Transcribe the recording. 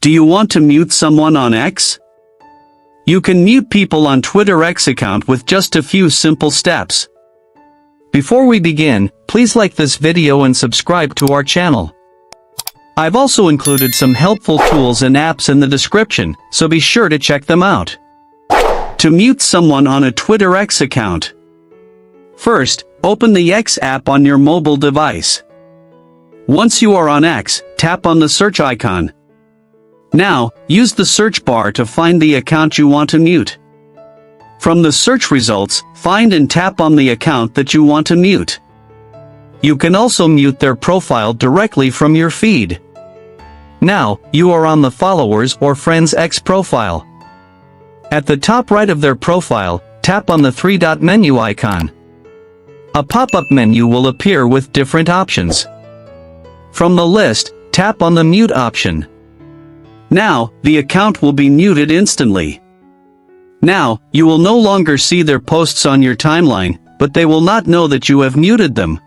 Do you want to mute someone on X? You can mute people on Twitter X account with just a few simple steps. Before we begin, please like this video and subscribe to our channel. I've also included some helpful tools and apps in the description, so be sure to check them out. To mute someone on a Twitter X account. First, open the X app on your mobile device. Once you are on X, tap on the search icon. Now, use the search bar to find the account you want to mute. From the search results, find and tap on the account that you want to mute. You can also mute their profile directly from your feed. Now, you are on the followers or friends X profile. At the top right of their profile, tap on the three-dot menu icon. A pop-up menu will appear with different options. From the list, tap on the mute option. Now, the account will be muted instantly. Now, you will no longer see their posts on your timeline, but they will not know that you have muted them.